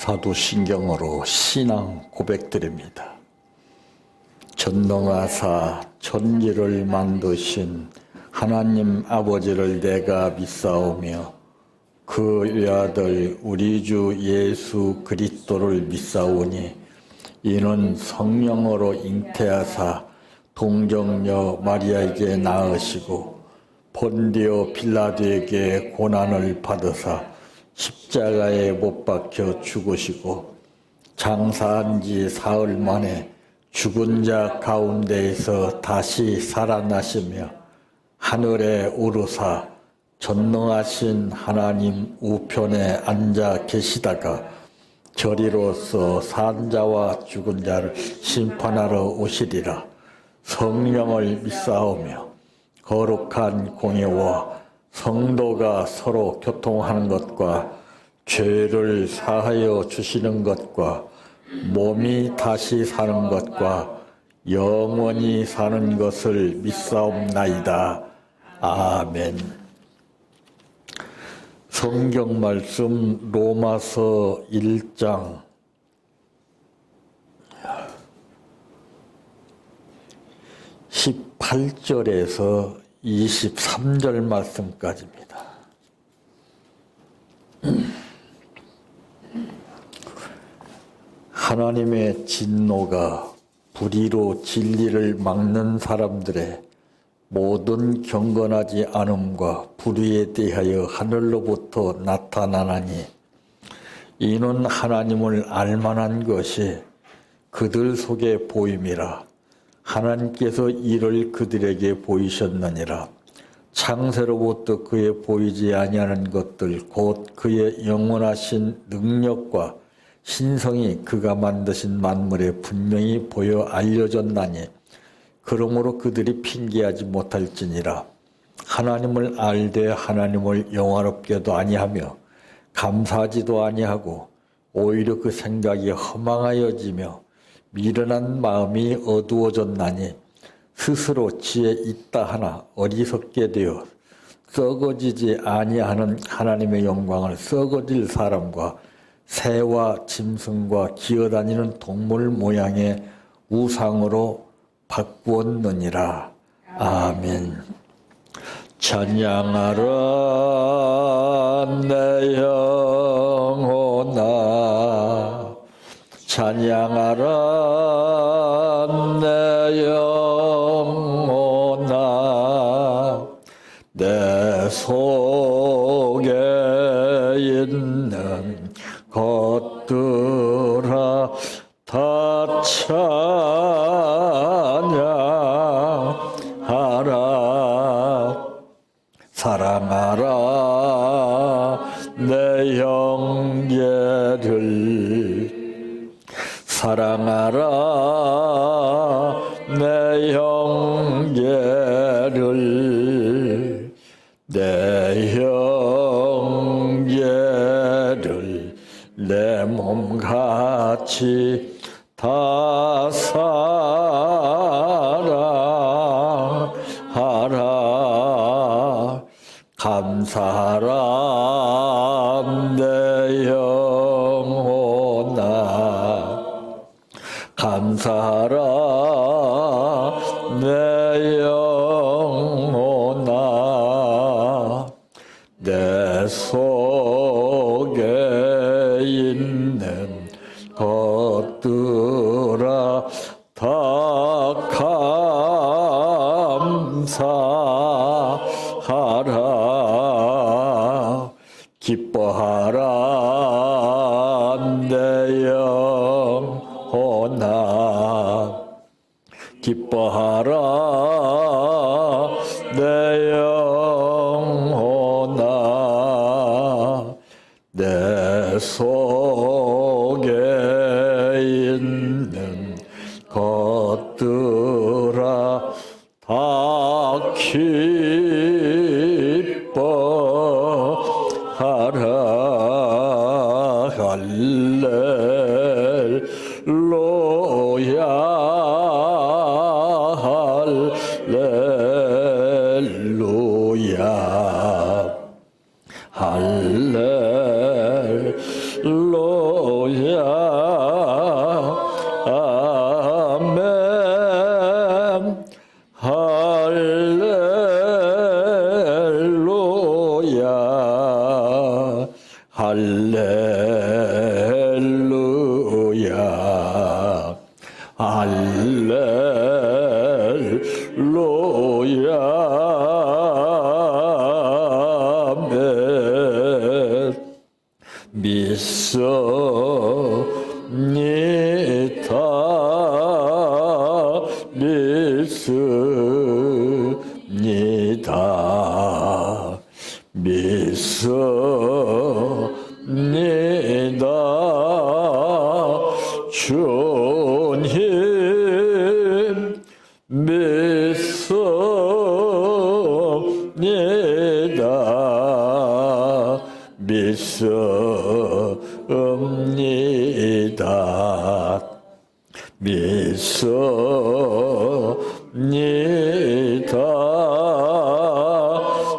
사도신경으로 신앙 고백드립니다. 전능하사 천지를 만드신 하나님 아버지를 내가 믿사오며 그 외아들 우리 주 예수 그리스도를 믿사오니 이는 성령으로 잉태하사 동정녀 마리아에게 낳으시고 본디오 빌라도에게 고난을 받으사 십자가에 못 박혀 죽으시고 장사한 지 사흘 만에 죽은 자 가운데에서 다시 살아나시며 하늘에 오르사 전능하신 하나님 우편에 앉아 계시다가 저리로서 산 자와 죽은 자를 심판하러 오시리라. 성령을 믿사오며 거룩한 공예와 성도가 서로 교통하는 것과 죄를 사하여 주시는 것과 몸이 다시 사는 것과 영원히 사는 것을 믿사옵나이다. 아멘. 성경 말씀 로마서 1장 18절에서 23절 말씀까지입니다. 하나님의 진노가 불의로 진리를 막는 사람들의 모든 경건하지 않음과 불의에 대하여 하늘로부터 나타나나니 이는 하나님을 알만한 것이 그들 속에 보임이라. 하나님께서 이를 그들에게 보이셨느니라. 창세로부터 그의 보이지 아니하는 것들 곧 그의 영원하신 능력과 신성이 그가 만드신 만물에 분명히 보여 알려졌나니 그러므로 그들이 핑계하지 못할지니라. 하나님을 알되 하나님을 영화롭게도 아니하며 감사하지도 아니하고 오히려 그 생각이 허망하여지며 미련한 마음이 어두워졌나니 스스로 지혜 있다 하나 어리석게 되어 썩어지지 아니하는 하나님의 영광을 썩어질 사람과 새와 짐승과 기어다니는 동물 모양의 우상으로 바꾸었느니라. 아멘. 찬양하라 내 영혼아, 찬양하라 내 영혼아, 내 속에 있는 것들아 다 찬양하라. 사랑하라 내 형제를, 사랑하라 내 형제를, 내 형제를 내 몸같이 다 사랑하라. 감사하라 내 영혼아, 감사하라 내 영혼아, 내 속에 있는 것들아 다 감사하라. 기뻐하라 내 영혼아, 기뻐하라 내 영혼아, 내 속에 있는 것들아 다 기뻐하라. 할렐루야, 할렐루야, 할렐루야. 할렐루야 할렐루야 믿습니다 믿습니다 믿습니다 주님 믿습니다 믿습니다 믿습니다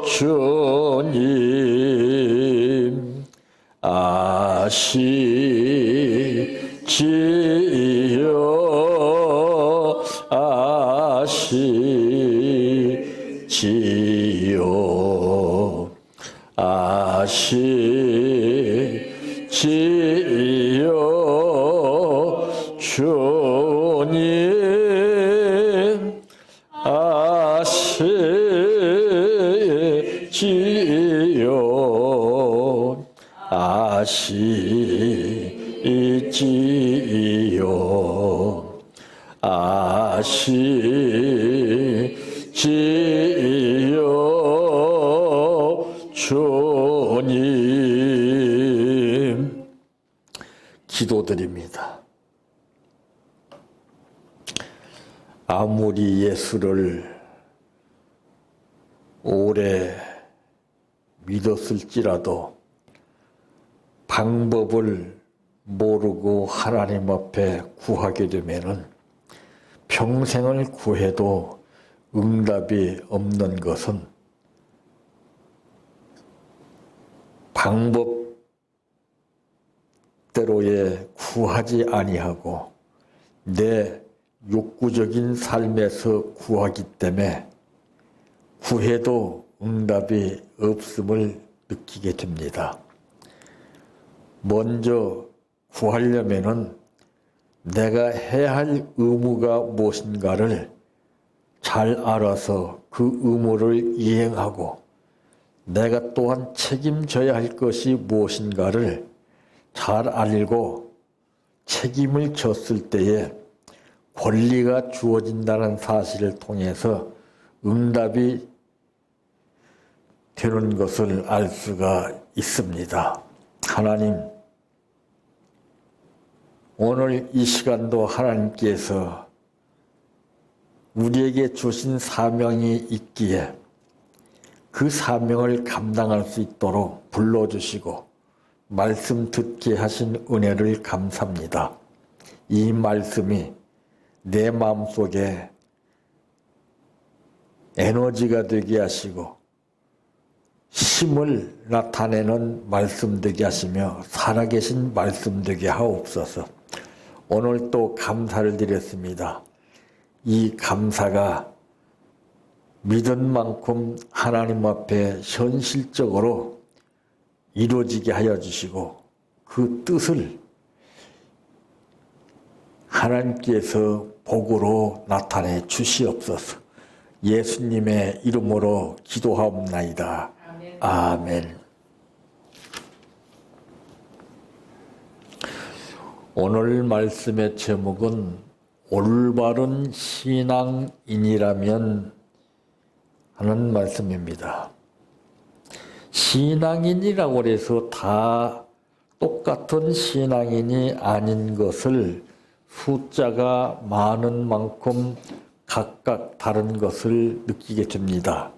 주님 아시지요 아시지요 아시지요 주님 아시지요 아시지요 아시지요 주님 기도드립니다. 아무리 예수를 오래 믿었을지라도 방법을 모르고 하나님 앞에 구하게 되면은 평생을 구해도 응답이 없는 것은 방법대로의 구하지 아니하고 내 욕구적인 삶에서 구하기 때문에 구해도 응답이 없음을 느끼게 됩니다. 먼저 구하려면은 내가 해야 할 의무가 무엇인가를 잘 알아서 그 의무를 이행하고 내가 또한 책임져야 할 것이 무엇인가를 잘 알고 책임을 졌을 때에 권리가 주어진다는 사실을 통해서 응답이 되는 것을 알 수가 있습니다. 하나님, 오늘 이 시간도 하나님께서 우리에게 주신 사명이 있기에 그 사명을 감당할 수 있도록 불러주시고 말씀 듣게 하신 은혜를 감사합니다. 이 말씀이 내 마음속에 에너지가 되게 하시고 힘을 나타내는 말씀 되게 하시며 살아계신 말씀 되게 하옵소서. 오늘 또 감사를 드렸습니다. 이 감사가 믿은 만큼 하나님 앞에 현실적으로 이루어지게 하여 주시고 그 뜻을 하나님께서 복으로 나타내 주시옵소서. 예수님의 이름으로 기도하옵나이다. 아멘. 오늘 말씀의 제목은 올바른 신앙인이라면 하는 말씀입니다. 신앙인이라고 해서 다 똑같은 신앙인이 아닌 것을 숫자가 많은 만큼 각각 다른 것을 느끼게 됩니다.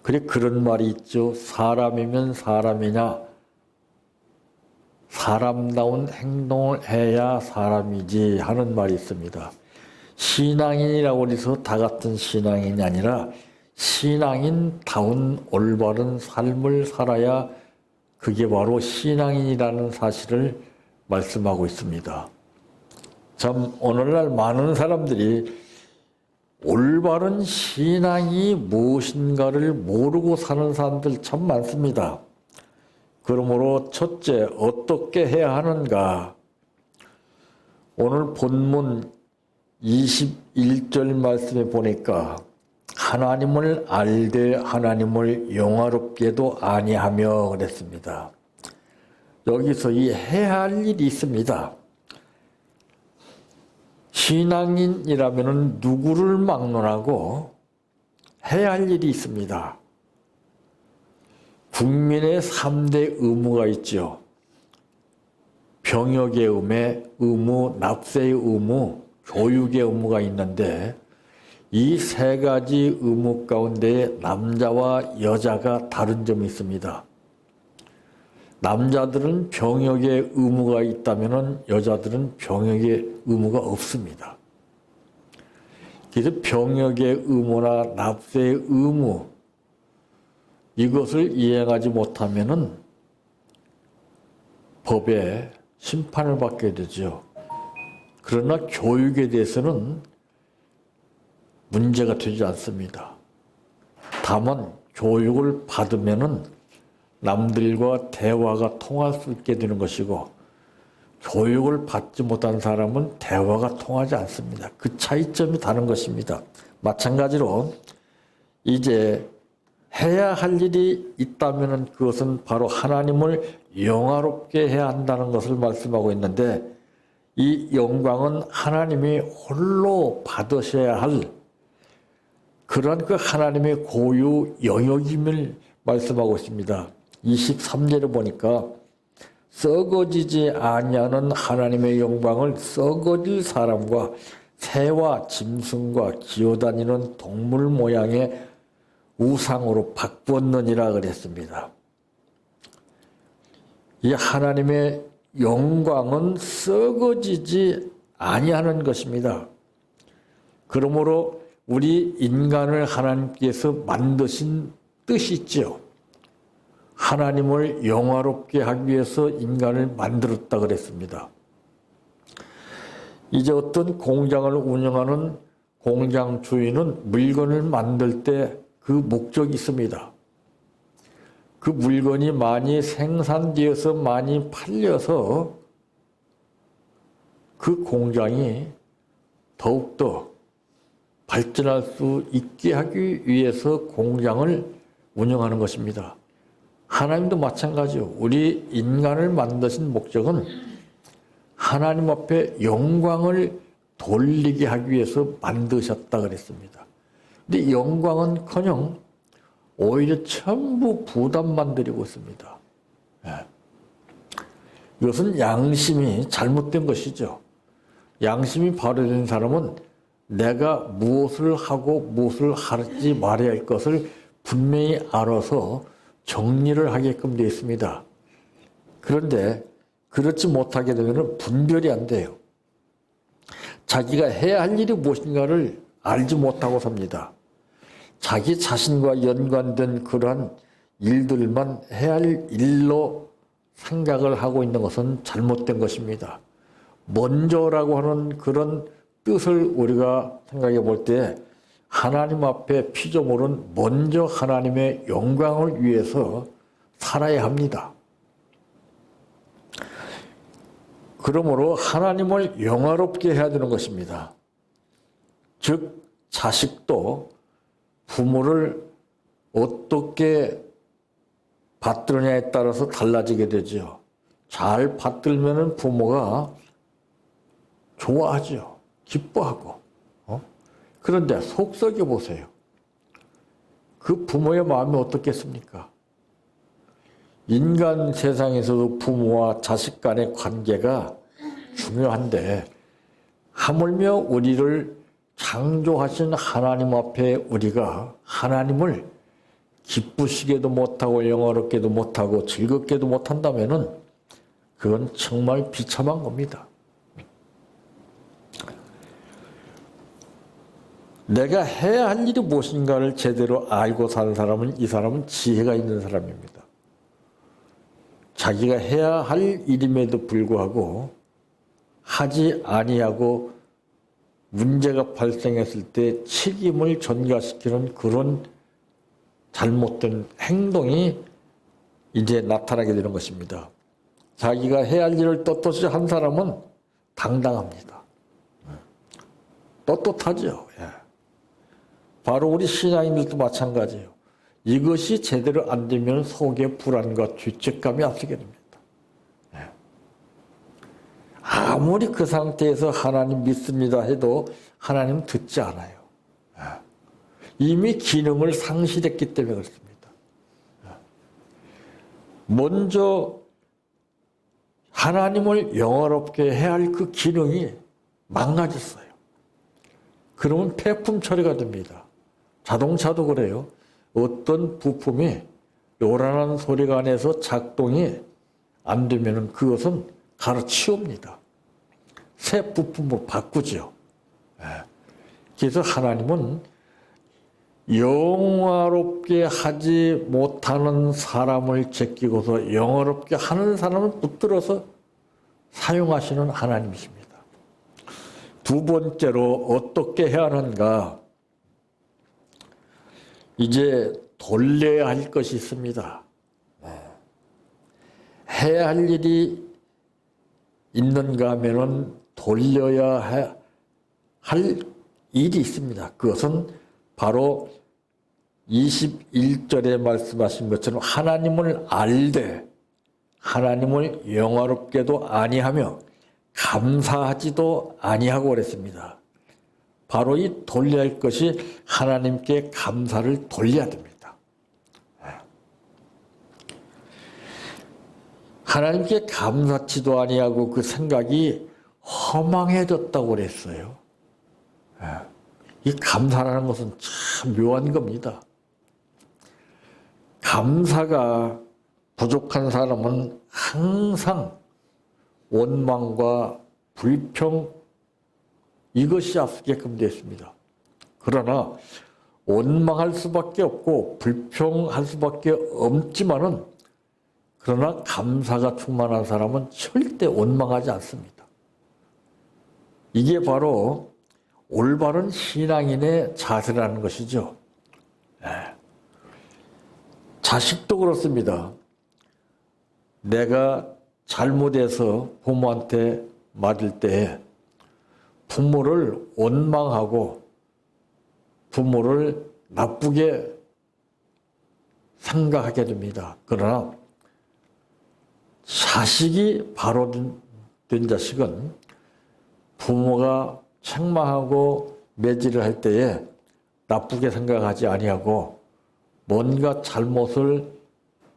그런 말이 있죠. 사람이면 사람이냐, 사람다운 행동을 해야 사람이지 하는 말이 있습니다. 신앙인이라고 해서 다 같은 신앙인이 아니라 신앙인다운 올바른 삶을 살아야 그게 바로 신앙인이라는 사실을 말씀하고 있습니다. 참 오늘날 많은 사람들이 올바른 신앙이 무엇인가를 모르고 사는 사람들 참 많습니다. 그러므로 첫째, 어떻게 해야 하는가? 오늘 본문 21절 말씀에 보니까 하나님을 알되 하나님을 영화롭게도 아니하며 그랬습니다. 여기서 이 해야 할 일이 있습니다. 신앙인이라면 누구를 막론하고 해야 할 일이 있습니다. 국민의 3대 의무가 있죠. 병역의 의무, 납세의 의무, 교육의 의무가 있는데 이 세 가지 의무 가운데 남자와 여자가 다른 점이 있습니다. 남자들은 병역의 의무가 있다면 여자들은 병역의 의무가 없습니다. 그래서 병역의 의무나 납세의 의무 이것을 이행하지 못하면 법에 심판을 받게 되죠. 그러나 교육에 대해서는 문제가 되지 않습니다. 다만 교육을 받으면은 남들과 대화가 통할 수 있게 되는 것이고 교육을 받지 못한 사람은 대화가 통하지 않습니다. 그 차이점이 다른 것입니다. 마찬가지로 이제 해야 할 일이 있다면 그것은 바로 하나님을 영화롭게 해야 한다는 것을 말씀하고 있는데 이 영광은 하나님이 홀로 받으셔야 할 그런 그 하나님의 고유 영역임을 말씀하고 있습니다. 23절에 보니까 썩어지지 아니하는 하나님의 영광을 썩어질 사람과 새와 짐승과 기어다니는 동물 모양의 우상으로 바꾸었느니라 그랬습니다. 이 하나님의 영광은 썩어지지 아니하는 것입니다. 그러므로 우리 인간을 하나님께서 만드신 뜻이 있죠. 하나님을 영화롭게 하기 위해서 인간을 만들었다 그랬습니다. 이제 어떤 공장을 운영하는 공장 주인은 물건을 만들 때 그 목적이 있습니다. 그 물건이 많이 생산되어서 많이 팔려서 그 공장이 더욱더 발전할 수 있게 하기 위해서 공장을 운영하는 것입니다. 하나님도 마찬가지요. 우리 인간을 만드신 목적은 하나님 앞에 영광을 돌리게 하기 위해서 만드셨다 그랬습니다. 근데 영광은커녕 오히려 전부 부담만 드리고 있습니다. 이것은 양심이 잘못된 것이죠. 양심이 바로된 사람은 내가 무엇을 하고 무엇을 하지 말아야 할 것을 분명히 알아서 정리를 하게끔 되어 있습니다. 그런데 그렇지 못하게 되면 분별이 안 돼요. 자기가 해야 할 일이 무엇인가를 알지 못하고 삽니다. 자기 자신과 연관된 그러한 일들만 해야 할 일로 생각을 하고 있는 것은 잘못된 것입니다. 먼저라고 하는 그런 뜻을 우리가 생각해 볼 때 하나님 앞에 피조물은 먼저 하나님의 영광을 위해서 살아야 합니다. 그러므로 하나님을 영화롭게 해야 되는 것입니다. 즉 자식도 부모를 어떻게 받들느냐에 따라서 달라지게 되죠. 잘 받들면 부모가 좋아하죠. 기뻐하고. 그런데 속썩여 보세요. 그 부모의 마음이 어떻겠습니까? 인간 세상에서도 부모와 자식 간의 관계가 중요한데 하물며 우리를 창조하신 하나님 앞에 우리가 하나님을 기쁘시게도 못하고 영화롭게도 못하고 즐겁게도 못한다면 그건 정말 비참한 겁니다. 내가 해야 할 일이 무엇인가를 제대로 알고 사는 사람은 이 사람은 지혜가 있는 사람입니다. 자기가 해야 할 일임에도 불구하고 하지 아니하고 문제가 발생했을 때 책임을 전가시키는 그런 잘못된 행동이 이제 나타나게 되는 것입니다. 자기가 해야 할 일을 떳떳이 한 사람은 당당합니다. 떳떳하죠. 예. 바로 우리 신앙인들도 마찬가지예요. 이것이 제대로 안 되면 속에 불안과 죄책감이 앞서게 됩니다. 예. 아무리 그 상태에서 하나님 믿습니다 해도 하나님 듣지 않아요. 예. 이미 기능을 상실했기 때문에 그렇습니다. 예. 먼저 하나님을 영화롭게 해야 할 그 기능이 망가졌어요. 그러면 폐품 처리가 됩니다. 자동차도 그래요. 어떤 부품이 요란한 소리가 안에서 작동이 안 되면 그것은 갈아치웁니다. 새 부품으로 바꾸죠. 그래서 하나님은 영화롭게 하지 못하는 사람을 제끼고서 영화롭게 하는 사람을 붙들어서 사용하시는 하나님이십니다. 두 번째로 어떻게 해야 하는가? 이제 돌려야 할 것이 있습니다. 해야 할 일이 있는가 하면은 돌려야 할 일이 있습니다. 그것은 바로 21절에 말씀하신 것처럼 하나님을 알되 하나님을 영화롭게도 아니하며 감사하지도 아니하고 그랬습니다. 바로 이 돌려야 할 것이 하나님께 감사를 돌려야 됩니다. 하나님께 감사치도 아니하고 그 생각이 허망해졌다고 그랬어요. 이 감사라는 것은 참 묘한 겁니다. 감사가 부족한 사람은 항상 원망과 불평 이것이 앞서게끔 되어 있습니다. 그러나 원망할 수밖에 없고 불평할 수밖에 없지만은 그러나 감사가 충만한 사람은 절대 원망하지 않습니다. 이게 바로 올바른 신앙인의 자세라는 것이죠. 자식도 그렇습니다. 내가 잘못해서 부모한테 맞을 때 부모를 원망하고 부모를 나쁘게 생각하게 됩니다. 그러나 자식이 바로 된 자식은 부모가 책망하고 매질을 할 때에 나쁘게 생각하지 아니하고 뭔가 잘못을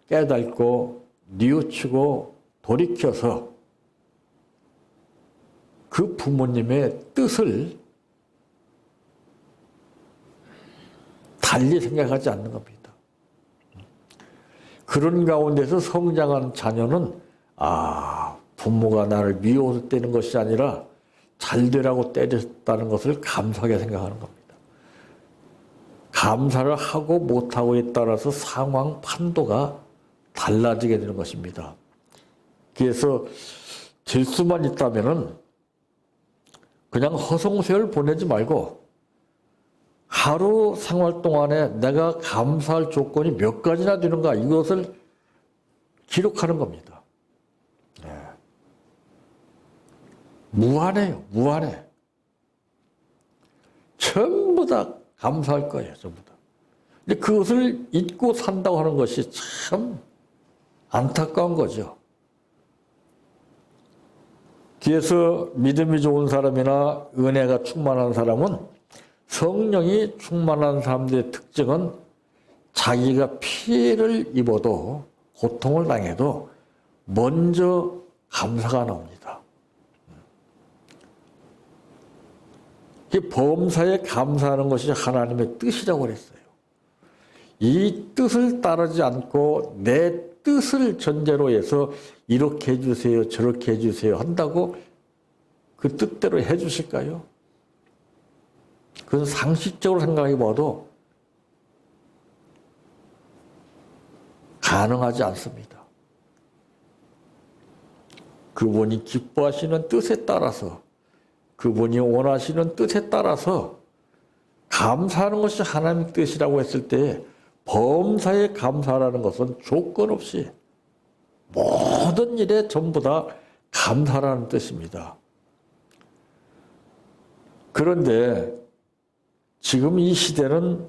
깨닫고 뉘우치고 돌이켜서 그 부모님의 뜻을 달리 생각하지 않는 겁니다. 그런 가운데서 성장한 자녀는 부모가 나를 미워서 때리는 것이 아니라 잘 되라고 때렸다는 것을 감사하게 생각하는 겁니다. 감사를 하고 못하고에 따라서 상황 판도가 달라지게 되는 것입니다. 그래서 될 수만 있다면은 그냥 허송세월 보내지 말고 하루 생활 동안에 내가 감사할 조건이 몇 가지나 되는가 이것을 기록하는 겁니다. 무한해요. 무한해. 전부 다 감사할 거예요. 전부 다. 근데 그것을 잊고 산다고 하는 것이 참 안타까운 거죠. 그래서 믿음이 좋은 사람이나 은혜가 충만한 사람은 성령이 충만한 사람들의 특징은 자기가 피해를 입어도 고통을 당해도 먼저 감사가 나옵니다. 범사에 감사하는 것이 하나님의 뜻이라고 그랬어요. 이 뜻을 따르지 않고 내 뜻을 전제로 해서 이렇게 해주세요, 저렇게 해주세요 한다고 그 뜻대로 해주실까요? 그건 상식적으로 생각해 봐도 가능하지 않습니다. 그분이 기뻐하시는 뜻에 따라서 그분이 원하시는 뜻에 따라서 감사하는 것이 하나님의 뜻이라고 했을 때 범사에 감사라는 것은 조건 없이 모든 일에 전부 다 감사라는 뜻입니다. 그런데 지금 이 시대는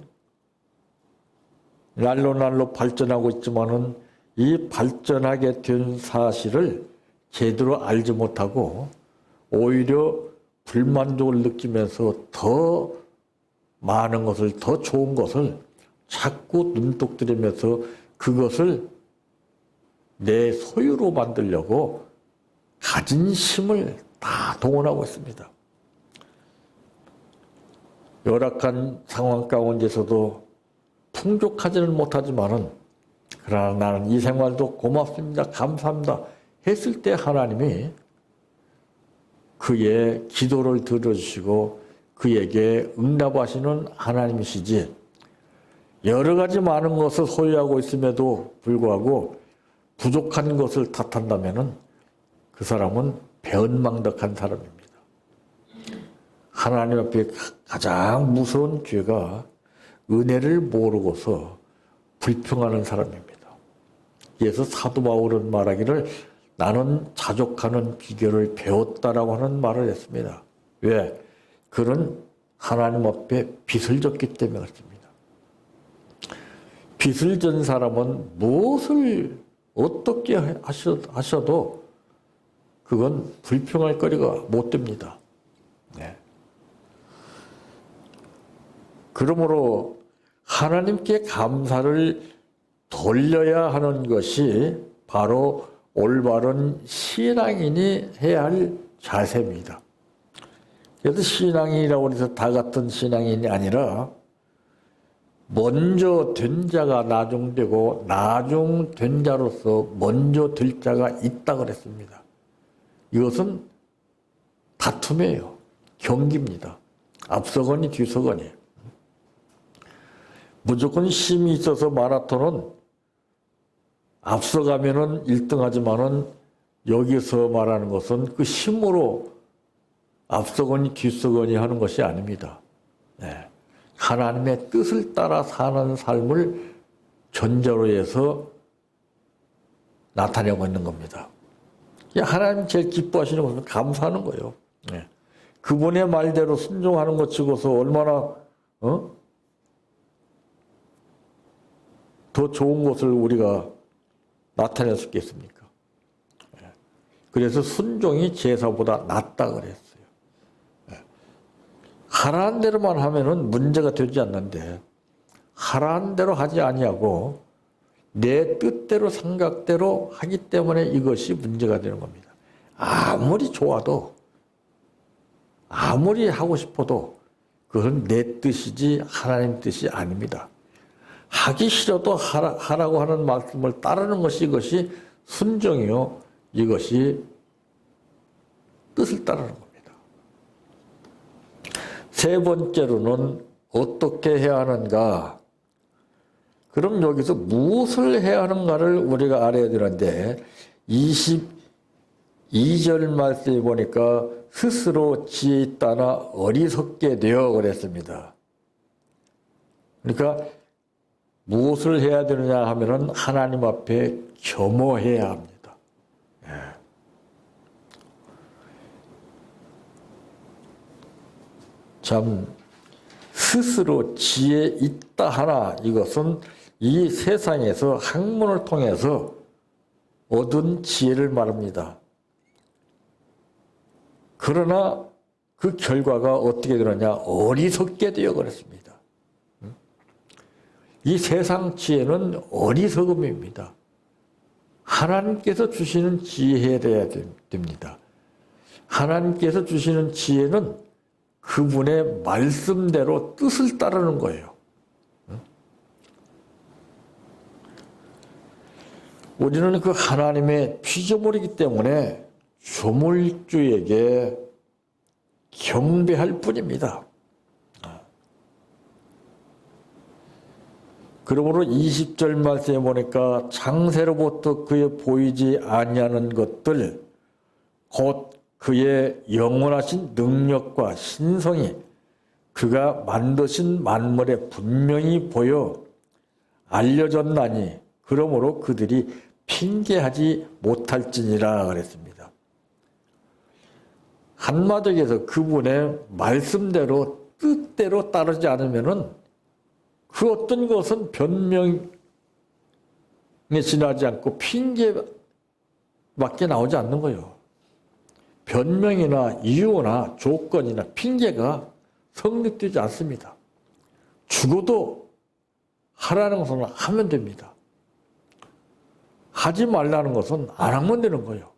날로 발전하고 있지만은 이 발전하게 된 사실을 제대로 알지 못하고 오히려 불만족을 느끼면서 더 많은 것을, 더 좋은 것을 자꾸 눈독 들이면서 그것을 내 소유로 만들려고 가진 힘을 다 동원하고 있습니다. 열악한 상황 가운데서도 풍족하지는 못하지만은 그러나 나는 이 생활도 고맙습니다. 감사합니다. 했을 때 하나님이 그의 기도를 들어주시고 그에게 응답하시는 하나님이시지 여러 가지 많은 것을 소유하고 있음에도 불구하고 부족한 것을 탓한다면은 그 사람은 배은망덕한 사람입니다. 하나님 앞에 가장 무서운 죄가 은혜를 모르고서 불평하는 사람입니다. 그래서 사도 바울은 말하기를 나는 자족하는 비결을 배웠다라고 하는 말을 했습니다. 왜? 그는 하나님 앞에 빚을 졌기 때문에 그렇습니다. 빚을 진 사람은 무엇을 어떻게 하셔도 그건 불평할 거리가 못 됩니다. 네. 그러므로 하나님께 감사를 돌려야 하는 것이 바로 올바른 신앙인이 해야 할 자세입니다. 그래서 신앙인이라고 해서 다 같은 신앙인이 아니라 먼저 된 자가 나중되고 나중된 자로서 먼저 될 자가 있다 그랬습니다. 이것은 다툼이에요. 경기입니다. 앞서거니 뒤서거니. 무조건 힘이 있어서 마라톤은 앞서가면은 1등 하지만은 여기서 말하는 것은 그 힘으로 앞서거니 뒤서거니 하는 것이 아닙니다. 네. 하나님의 뜻을 따라 사는 삶을 전제로 해서 나타내고 있는 겁니다. 하나님 제일 기뻐하시는 것은 감사하는 거예요. 네. 그분의 말대로 순종하는 것 치고서 얼마나 더 좋은 것을 우리가 나타낼 수 있겠습니까? 그래서 순종이 제사보다 낫다 그랬어요. 하라는 대로만 하면은 문제가 되지 않는데 하라는 대로 하지 아니하고 내 뜻대로 생각대로 하기 때문에 이것이 문제가 되는 겁니다. 아무리 좋아도 아무리 하고 싶어도 그건 내 뜻이지 하나님 뜻이 아닙니다. 하기 싫어도 하라고 하는 말씀을 따르는 것이 이것이 순종이요. 이것이 뜻을 따르는 겁니다. 세 번째로는 어떻게 해야 하는가? 그럼 여기서 무엇을 해야 하는가를 우리가 알아야 되는데 22절 말씀에 보니까 스스로 지혜 있다나 어리석게 되어 그랬습니다. 그러니까 무엇을 해야 되느냐 하면은 하나님 앞에 겸허해야 합니다. 예. 참 스스로 지혜 있다 하나 이것은 이 세상에서 학문을 통해서 얻은 지혜를 말합니다. 그러나 그 결과가 어떻게 되느냐 어리석게 되어 그랬습니다. 이 세상 지혜는 어리석음입니다. 하나님께서 주시는 지혜여야 됩니다. 하나님께서 주시는 지혜는 그분의 말씀대로 뜻을 따르는 거예요. 우리는 그 하나님의 피조물이기 때문에 조물주에게 경배할 뿐입니다. 그러므로 20절 말씀에 보니까 창세로부터 그에 보이지 아니하는 것들 곧 그의 영원하신 능력과 신성이 그가 만드신 만물에 분명히 보여 알려졌나니 그러므로 그들이 핑계하지 못할지니라 그랬습니다. 한마디로 해서 그분의 말씀대로 뜻대로 따르지 않으면은 그 어떤 것은 변명에 지나지 않고 핑계밖에 나오지 않는 거예요. 변명이나 이유나 조건이나 핑계가 성립되지 않습니다. 죽어도 하라는 것은 하면 됩니다. 하지 말라는 것은 안 하면 되는 거예요.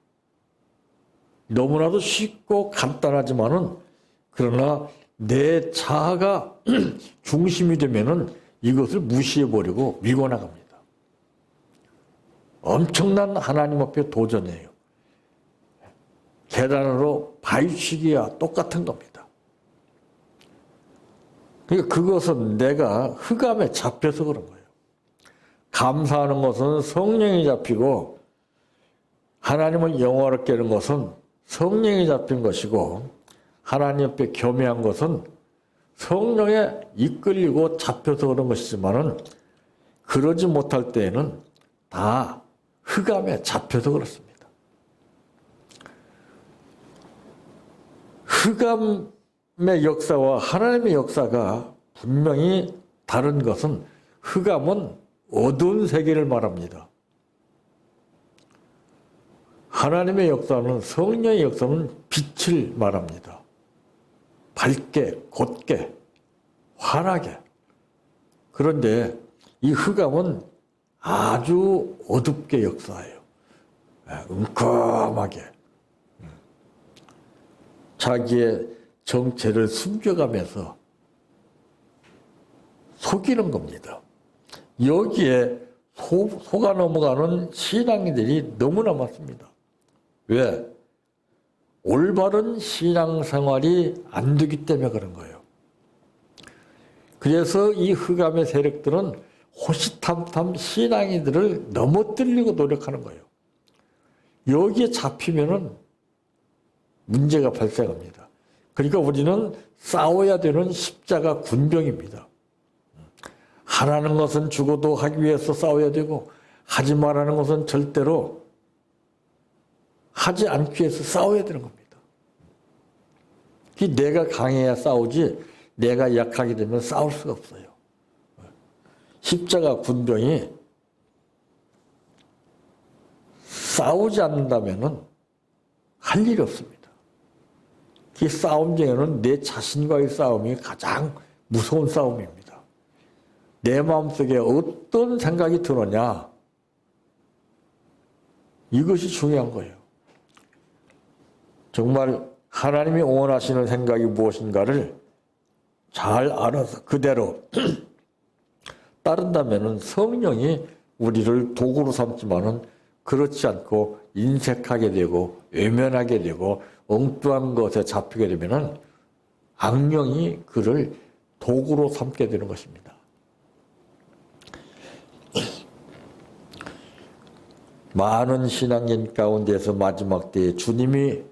너무나도 쉽고 간단하지만은 그러나 내 자아가 중심이 되면은 이것을 무시해버리고 밀고 나갑니다. 엄청난 하나님 앞에 도전이에요. 계단으로 바위치기와 똑같은 겁니다. 그러니까 그것은 내가 흑암에 잡혀서 그런 거예요. 감사하는 것은 성령이 잡히고 하나님을 영화롭게 하는 것은 성령이 잡힌 것이고 하나님 앞에 겸해한 것은 성령에 이끌리고 잡혀서 그런 것이지만은 그러지 못할 때에는 다 흑암에 잡혀서 그렇습니다. 흑암의 역사와 하나님의 역사가 분명히 다른 것은 흑암은 어두운 세계를 말합니다. 하나님의 역사는 성령의 역사는 빛을 말합니다. 밝게, 곧게, 환하게. 그런데 이 흑암은 아주 어둡게 역사해요. 음컴하게. 자기의 정체를 숨겨가면서 속이는 겁니다. 여기에 속아 넘어가는 신앙인들이 너무나 많습니다. 왜? 올바른 신앙생활이 안 되기 때문에 그런 거예요. 그래서 이 흑암의 세력들은 호시탐탐 신앙인들을 넘어뜨리려고 노력하는 거예요. 여기에 잡히면은 문제가 발생합니다. 그러니까 우리는 싸워야 되는 십자가 군병입니다. 하라는 것은 죽어도 하기 위해서 싸워야 되고 하지 말라는 것은 절대로 하지 않기 위해서 싸워야 되는 겁니다. 내가 강해야 싸우지 내가 약하게 되면 싸울 수가 없어요. 십자가 군병이 싸우지 않는다면 할 일이 없습니다. 이 싸움 중에는 내 자신과의 싸움이 가장 무서운 싸움입니다. 내 마음속에 어떤 생각이 드느냐 이것이 중요한 거예요. 정말 하나님이 원하시는 생각이 무엇인가를 잘 알아서 그대로 따른다면 성령이 우리를 도구로 삼지만은 그렇지 않고 인색하게 되고 외면하게 되고 엉뚱한 것에 잡히게 되면은 악령이 그를 도구로 삼게 되는 것입니다. 많은 신앙인 가운데서 마지막 때에 주님이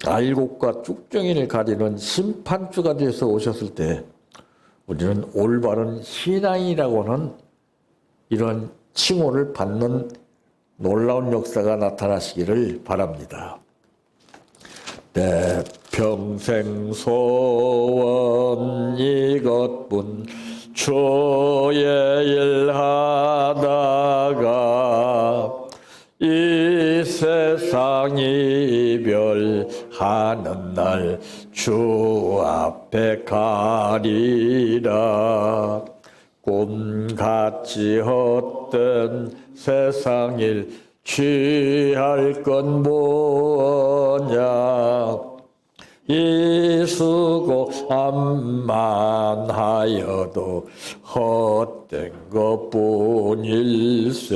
알곡과 쭉정이를 가리는 심판주가 되어서 오셨을 때 우리는 올바른 신앙이라고 하는 이런 칭호를 받는 놀라운 역사가 나타나시기를 바랍니다. 내 평생 소원 이것뿐 주의 일 하다가 이 세상 이별하는 날 주 앞에 가리라. 꿈같이 헛된 세상 일 취할 건 뭐냐. 이 수고함만 하여도 헛된 것뿐일세.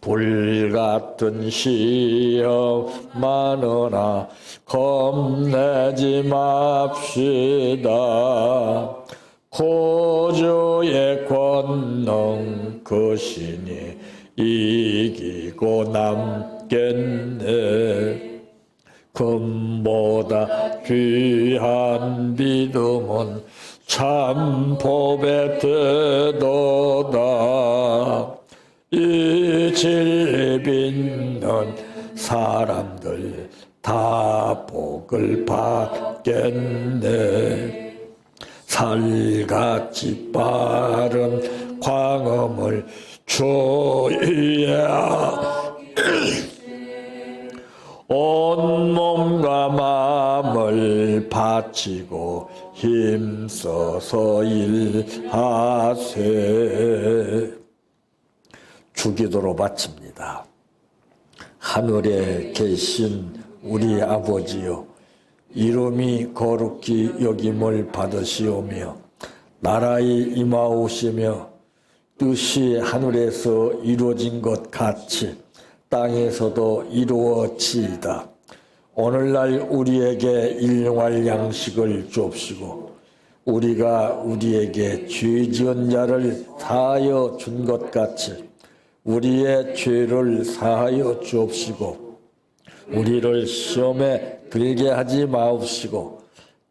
불같은 시험 많으나 겁내지 맙시다. 구주의 권능 그 신이 이기고 남겠네. 금보다 귀한 믿음은 참 법에 뜨도다. 이 진리믿는 사람들 다 복을 받겠네. 살같이 빠른 광음을 주위에 온 몸과 마음을 바치고 힘써서 일하세. 주기도로 바칩니다. 하늘에 계신 우리 아버지여, 이름이 거룩히 여김을 받으시오며 나라의 임하오시며 뜻이 하늘에서 이루어진 것 같이 땅에서도 이루어지이다. 오늘날 우리에게 일용할 양식을 주옵시고 우리가 우리에게 죄 지은 자를 사하여 준 것 같이 우리의 죄를 사하여 주옵시고 우리를 시험에 들게 하지 마옵시고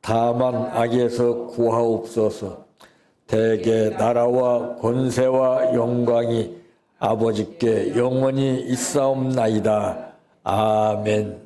다만 악에서 구하옵소서. 대개 나라와 권세와 영광이 아버지께 영원히 있사옵나이다. 아멘.